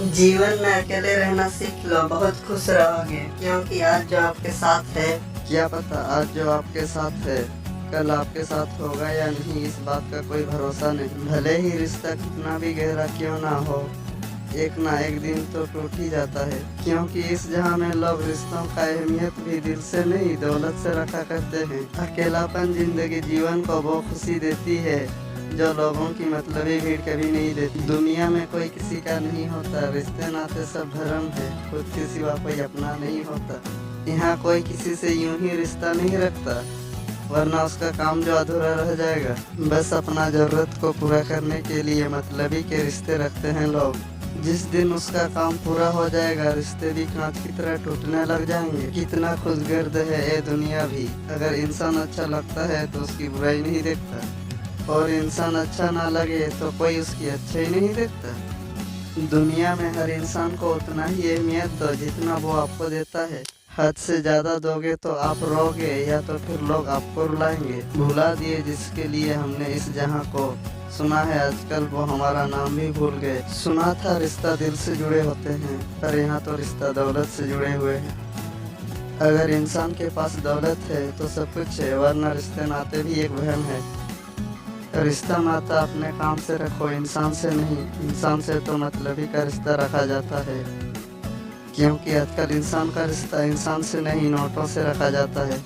जीवन में अकेले रहना सीख लो, बहुत खुश रहोगे, क्योंकि आज जो आपके साथ है, क्या पता आज जो आपके साथ है कल आपके साथ होगा या नहीं, इस बात का कोई भरोसा नहीं। भले ही रिश्ता कितना भी गहरा क्यों ना हो, एक ना एक दिन तो टूट ही जाता है। क्योंकि इस जहां में लोग रिश्तों का अहमियत भी दिल से नहीं दौलत से रखा करते हैं। अकेलापन जिंदगी जीवन को वो खुशी देती है जो लोगों की मतलबी भीड़ कभी नहीं देती। दुनिया में कोई किसी का नहीं होता, रिश्ते नाते सब भरम है, खुद के सिवा कोई अपना नहीं होता। यहाँ कोई किसी से यूं ही रिश्ता नहीं रखता, वरना उसका काम जो अधूरा रह जाएगा। बस अपना जरूरत को पूरा करने के लिए मतलबी के रिश्ते रखते हैं लोग। जिस दिन उसका काम पूरा हो जाएगा, रिश्ते भी कांच की तरह टूटने लग जाएंगे। कितना खुशगर्द है ये दुनिया भी, अगर इंसान अच्छा लगता है तो उसकी बुराई नहीं देखता, और इंसान अच्छा ना लगे तो कोई उसकी अच्छाई नहीं देखता। दुनिया में हर इंसान को उतना ही अहमियत दो जितना वो आपको देता है। हद से ज्यादा दोगे तो आप रोगे, या तो फिर लोग आपको रुलाएंगे। भुला दिए जिसके लिए हमने इस जहां को, सुना है आजकल वो हमारा नाम भी भूल गए। सुना था रिश्ता दिल से जुड़े होते हैं, पर यहाँ तो रिश्ता दौलत से जुड़े हुए हैं। अगर इंसान के पास दौलत है तो सब कुछ है, वरना रिश्ते नाते भी एक वहम है। रिश्ता नाता अपने काम से रखो, इंसान से नहीं। इंसान से तो मतलबी का रिश्ता रखा जाता है, क्योंकि आजकल इंसान का रिश्ता इंसान से नहीं नोटों से रखा जाता है।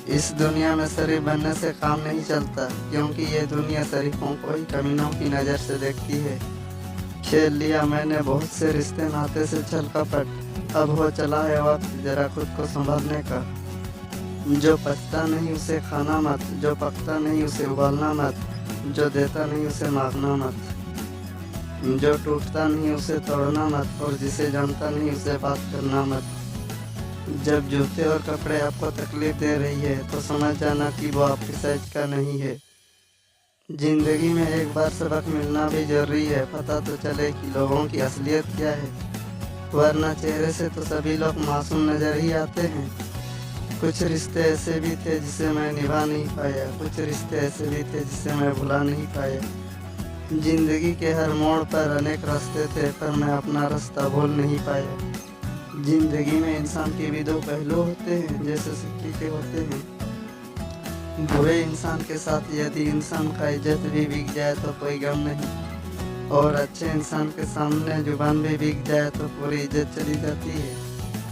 इस दुनिया में शरीफ बनने से काम नहीं चलता, क्योंकि ये दुनिया शरीफों को ही कमीनों की नज़र से देखती है। खेल लिया मैंने बहुत से रिश्ते नाते से छल कपट, अब हो चला है वक्त जरा खुद को संभालने का। जो पचता नहीं उसे खाना मत, जो पकता नहीं उसे उबालना मत, जो देता नहीं उसे मांगना मत, जो टूटता नहीं उसे तोड़ना मत, और जिसे जानता नहीं उसे बात करना मत। जब जूते और कपड़े आपको तकलीफ दे रही है तो समझ जाना कि वो आपकी साइज का नहीं है। जिंदगी में एक बार सबक मिलना भी जरूरी है, पता तो चले कि लोगों की असलियत क्या है, वरना चेहरे से तो सभी लोग मासूम नजर ही आते हैं। कुछ रिश्ते ऐसे भी थे जिसे मैं निभा नहीं पाया, कुछ रिश्ते ऐसे भी थे जिसे मैं भुला नहीं पाया। जिंदगी के हर मोड़ पर अनेक रास्ते थे, पर मैं अपना रास्ता भूल नहीं पाया। जिंदगी में इंसान के भी दो पहलू होते हैं, जैसे सिक्के के होते हैं। बुरे इंसान के साथ यदि इंसान का इज्जत भी बिक जाए तो कोई गम नहीं, और अच्छे इंसान के सामने जुबान भी बिक जाए तो पूरी इज्जत चली जाती है।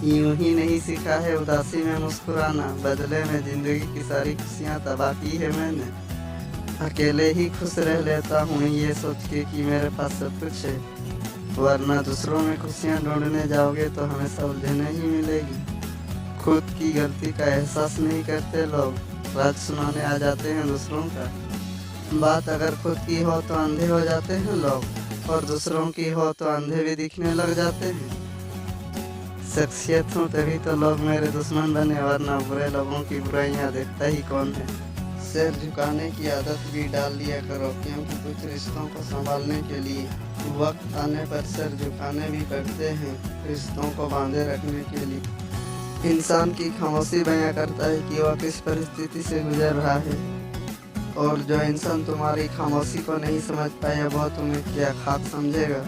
यूं ही नहीं सीखा है उदासी में मुस्कुराना, बदले में जिंदगी की सारी खुशियाँ तबाह की है मैंने। अकेले ही खुश रह लेता हूँ ये सोच के कि मेरे पास सब कुछ है, वरना दूसरों में खुशियाँ ढूंढने जाओगे तो हमेशा उलझने ही मिलेगी। खुद की गलती का एहसास नहीं करते लोग, राज सुनाने आ जाते हैं दूसरों का। बात अगर खुद की हो तो अंधे हो जाते हैं लोग, और दूसरों की हो तो अंधे भी दिखने लग जाते हैं। शख्सियत हूँ तभी तो लोग मेरे दुश्मन बने, वरना बुरे लोगों की बुराइयाँ देखता ही कौन है। सिर झुकाने की आदत भी डाल लिया करो, क्योंकि कुछ रिश्तों को संभालने के लिए वक्त आने पर सिर झुकाने भी पड़ते हैं, रिश्तों को बांधे रखने के लिए। इंसान की खामोशी बयां करता है कि वह किस परिस्थिति से गुजर रहा है, और जो इंसान तुम्हारी खामोशी को नहीं समझ पाया वो तुम्हें क्या खाक समझेगा।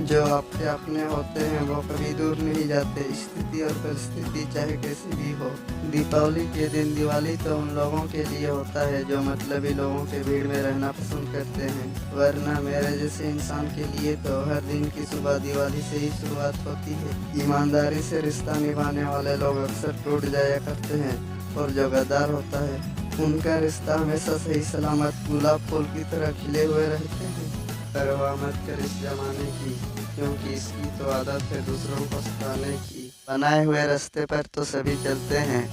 जो आपके अपने होते हैं वो कभी दूर नहीं जाते, स्थिति और परिस्थिति चाहे कैसी भी हो। दीपावली के दिन दिवाली तो उन लोगों के लिए होता है जो मतलबी लोगों के भीड़ में रहना पसंद करते हैं, वरना मेरे जैसे इंसान के लिए तो हर दिन की सुबह दिवाली से ही शुरुआत होती है। ईमानदारी से रिश्ता निभाने वाले लोग अक्सर टूट जाया करते हैं, और जो गद्दार होता है उनका रिश्ता हमेशा सही सलामत गुलाब फूल की तरह खिले हुए रहते हैं। परवाह मत कर इस जमाने की, क्योंकि इसकी तो आदत है दूसरों को सताने की। बनाए हुए रास्ते पर तो सभी चलते हैं,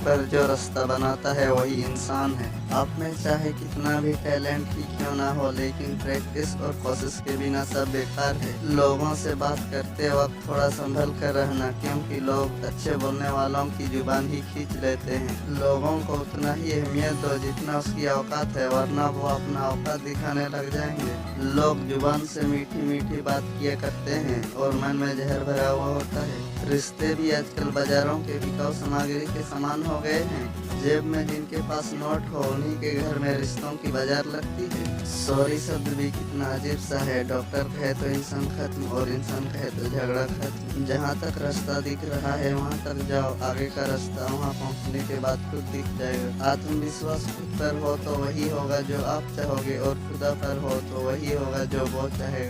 पर जो रास्ता बनाता है वही इंसान है। आप में चाहे कितना भी टैलेंट ही क्यों ना हो, लेकिन प्रैक्टिस और कोशिश के बिना सब बेकार है। लोगों से बात करते वक्त थोड़ा संभल कर रहना, क्योंकि लोग अच्छे बोलने वालों की जुबान ही खींच लेते हैं। लोगों को उतना ही अहमियत दो जितना उसकी औकात है, वरना वो अपना औकात दिखाने लग जाएंगे। लोग जुबान से मीठी मीठी बात किया करते हैं और मन में जहर भरा हुआ होता है। रिश्ते भी आजकल बाजारों के बिकाऊ सामग्री के समान हो गए हैं। जेब में जिनके पास नोट हो उन्हीं के घर में रिश्तों की बाजार लगती है। सॉरी शब्द भी कितना अजीब सा है। डॉक्टर कहे तो इंसान खत्म और इंसान कहे तो झगड़ा खत्म। जहाँ तक रास्ता दिख रहा है वहाँ तक जाओ, आगे का रास्ता वहाँ पहुँचने के बाद खुद दिख जाएगा। आत्मविश्वास खुद पर हो तो वही होगा जो आप चाहोगे, और खुदा पर हो तो वही होगा जो वो चाहेगा।